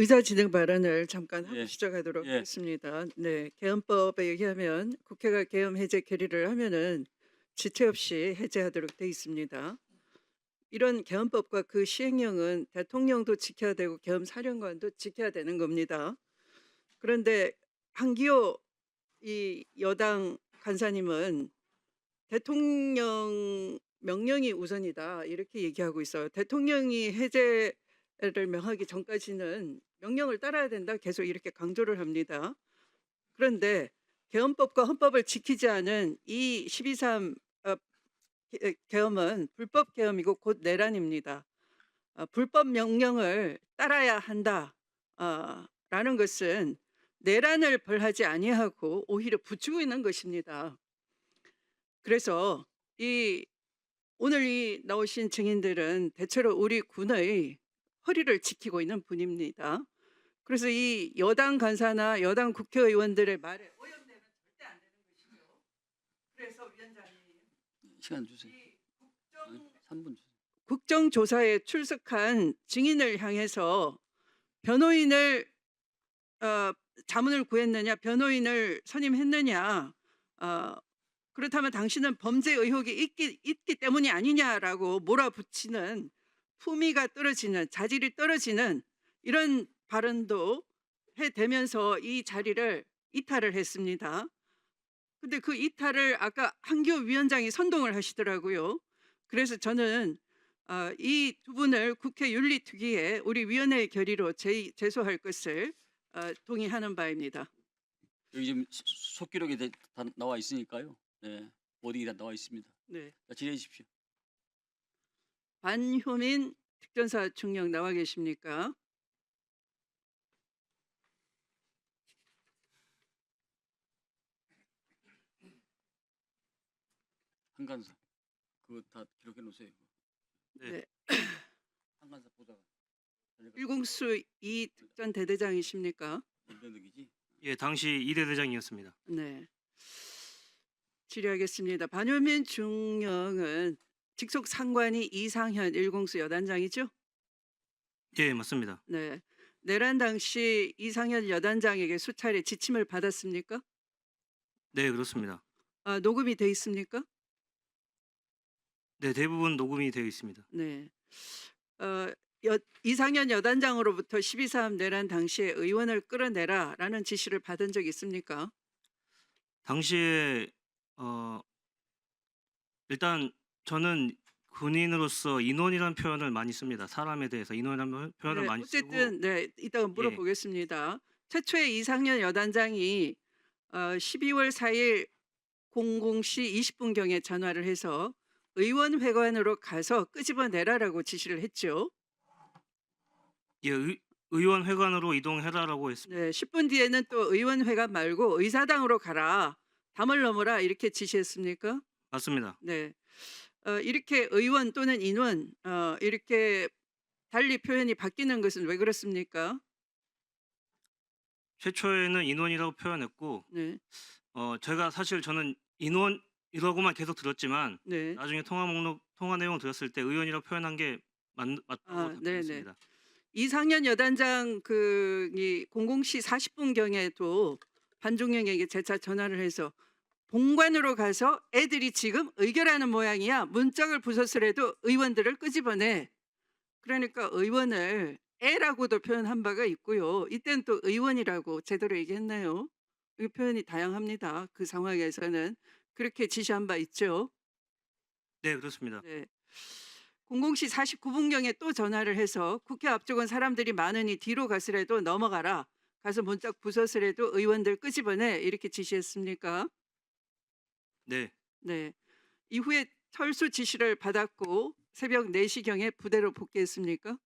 의사 진행 발언을 잠깐 하고 예. 시작하도록 예. 하겠습니다. 네, 개헌법에 의하면 국회가 계엄 해제 결의를 하면은 지체 없이 해제하도록 돼 있습니다. 이런 개헌법과 그 시행령은 대통령도 지켜야 되고 계엄 사령관도 지켜야 되는 겁니다. 그런데 한기호 이 여당 간사님은 대통령 명령이 우선이다 이렇게 얘기하고 있어요. 대통령이 해제를 명하기 전까지는 명령을 따라야 된다 계속 이렇게 강조를 합니다. 그런데 개헌법과 헌법을 지키지 않은 이 12.3 계엄은 불법 계엄이고 곧 내란입니다. 불법 명령을 따라야 한다. 라는 것은 내란을 벌하지 아니하고 오히려 부추고 있는 것입니다. 그래서 이 오늘 이 나오신 증인들은 대체로 우리 군의 허리를 지키고 있는 분입니다. 그래서 이 여당 간사나 여당 국회의원들의 말에 오염되면 절대 안 되는 것이죠. 그래서 위원장님 시간 주세요. 이 3분 주세요. 국정조사에 출석한 증인을 향해서 변호인을 자문을 구했느냐, 변호인을 선임했느냐, 그렇다면 당신은 범죄 의혹이 있기 때문이 아니냐라고 몰아붙이는 품위가 떨어지는 자질이 떨어지는 이런 발언도 해대면서 이 자리를 이탈을 했습니다. 근데 그 이탈을 아까 한기호 위원장이 선동을 하시더라고요. 그래서 저는 이 두 분을 국회 윤리특위에 우리 위원회의 결의로 제소할 것을 동의하는 바입니다. 여기 지금 속기록에 다 나와 있으니까요. 네. 모든 게 다 나와 있습니다. 네. 자, 질의해 주십시오. 반효민 특전사 중령 나와 계십니까? 한간사. 그거 다 기록해 놓으세요. 네. 한간사 보다가. 1공수 이 특전 대대장이십니까? 연변득이지? 예, 당시 2대 대장이었습니다. 네. 질의하겠습니다. 반효민 중령은 직속 상관이 이상현 1공수 여단장이죠? 예, 맞습니다. 네. 내란 당시 이상현 여단장에게 수차례 지침을 받았습니까? 네, 그렇습니다. 녹음이 돼 있습니까? 네, 대부분 녹음이 되어 있습니다. 네. 이상현 여단장으로부터 12.3 내란 당시에 의원을 끌어내라라는 지시를 받은 적 있습니까? 당시에 일단 저는 군인으로서 인원이라는 표현을 많이 씁니다. 사람에 대해서 인원이라는 표현을 네, 많이 쓰고. 어쨌든 네, 이따가 물어보겠습니다. 최초의 이상현 여단장이 12월 4일 00시 20분경에 전화를 해서 의원회관으로 가서 끄집어내라라고 지시를 했죠. 예, 의원 회관으로 이동해라라고 했습니다. 네, 10분 뒤에는 또 의원회관 말고 의사당으로 가라. 담을 넘어라 이렇게 지시했습니까? 맞습니다. 네. 이렇게 의원 또는 인원 이렇게 달리 표현이 바뀌는 것은 왜 그렇습니까? 최초에는 인원이라고 표현했고, 네. 제가 사실 저는 인원이라고만 계속 들었지만 네. 나중에 통화 내용 들었을 때 의원이라고 표현한 게 맞다고 네네. 답변했습니다. 이상현 여단장 이 00시 40분경에도 반종영에게 재차 전화를 해서 본관으로 가서 애들이 지금 의결하는 모양이야. 문짝을 부쉈으라도 의원들을 끄집어내. 그러니까 의원을 애라고도 표현한 바가 있고요. 이때는 또 의원이라고 제대로 얘기했나요? 이 표현이 다양합니다. 그 상황에서는 그렇게 지시한 바 있죠. 네, 그렇습니다. 네. 00시 49분경에 또 전화를 해서 국회 앞쪽은 사람들이 많으니 뒤로 가서라도 넘어가라. 가서 문짝 부쉈으라도 의원들 끄집어내 이렇게 지시했습니까? 네. 네. 이후에 철수 지시를 받았고 새벽 4시경에 부대로 복귀했습니까?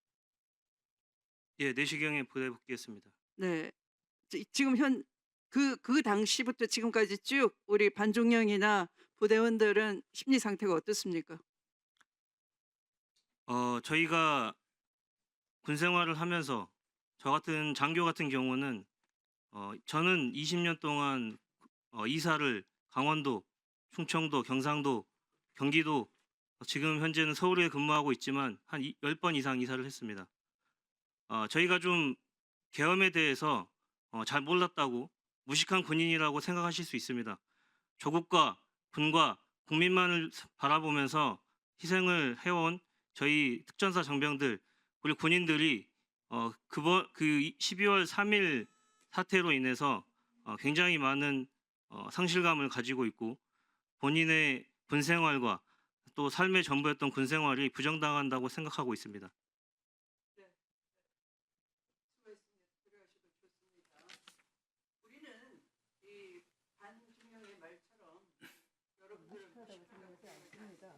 예, 4시경에 부대 복귀했습니다. 네. 지금 그 당시부터 지금까지 쭉 우리 반종영이나 부대원들은 심리 상태가 어떻습니까? 저희가 군 생활을 하면서 저 같은 장교 같은 경우는 저는 20년 동안 이사를 강원도, 충청도, 경상도, 경기도, 지금 현재는 서울에 근무하고 있지만 한 10번 이상 이사를 했습니다. 저희가 좀 계엄에 대해서 잘 몰랐다고 무식한 군인이라고 생각하실 수 있습니다. 조국과 군과 국민만을 바라보면서 희생을 해온 저희 특전사 장병들 그리고 군인들이 그 12월 3일 사태로 인해서 굉장히 많은 상실감을 가지고 있고 본인의 군 생활과 또 삶의 전부였던 군 생활이 부정당한다고 생각하고 있습니다. 우리는 이 반중형의 말처럼 여러분들은 무식하다고 생각하지 않습니다.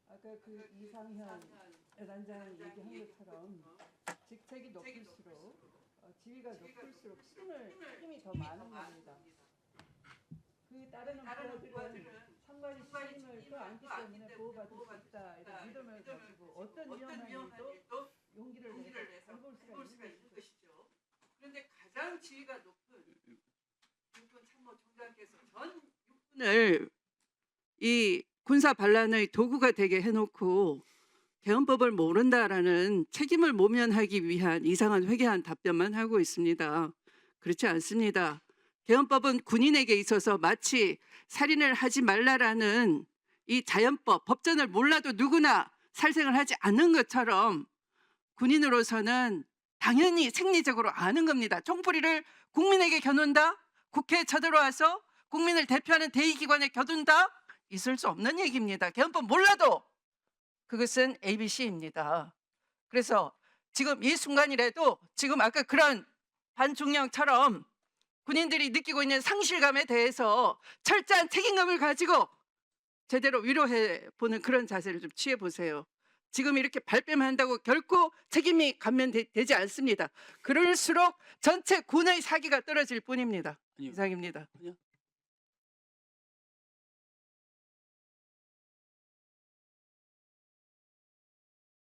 아까 그 이상현 단장 얘기한 것처럼 직책이 높을수록 지위가 높을수록 책임이 더 많은 겁니다. 그 따르는 부하들은 상관이 책임을 껴안기 때문에 보호받을 수 있다 이런 믿음을 가지고 어떤 위험한 일도 용기를 내서 해볼 수가 있는 것이죠. 그런데 가장 지위가 높은 육군 참모총장께서 전 육군을 이 군사 반란의 도구가 되게 해놓고 개헌법을 모른다라는 책임을 모면하기 위한 이상한 회개한 답변만 하고 있습니다. 그렇지 않습니다. 개헌법은 군인에게 있어서 마치 살인을 하지 말라라는 이 자연법, 법전을 몰라도 누구나 살생을 하지 않는 것처럼 군인으로서는 당연히 생리적으로 아는 겁니다. 총부리를 국민에게 겨눈다? 국회에 쳐들어와서 국민을 대표하는 대의기관에 겨둔다? 있을 수 없는 얘기입니다. 개헌법 몰라도 그것은 ABC입니다. 그래서 지금 이 순간이라도 지금 아까 그런 반중령처럼 군인들이 느끼고 있는 상실감에 대해서 철저한 책임감을 가지고 제대로 위로해 보는 그런 자세를 좀 취해 보세요. 지금 이렇게 발뺌한다고 결코 책임이 감면되지 않습니다. 그럴수록 전체 군의 사기가 떨어질 뿐입니다. 아니요. 이상입니다. 아니요.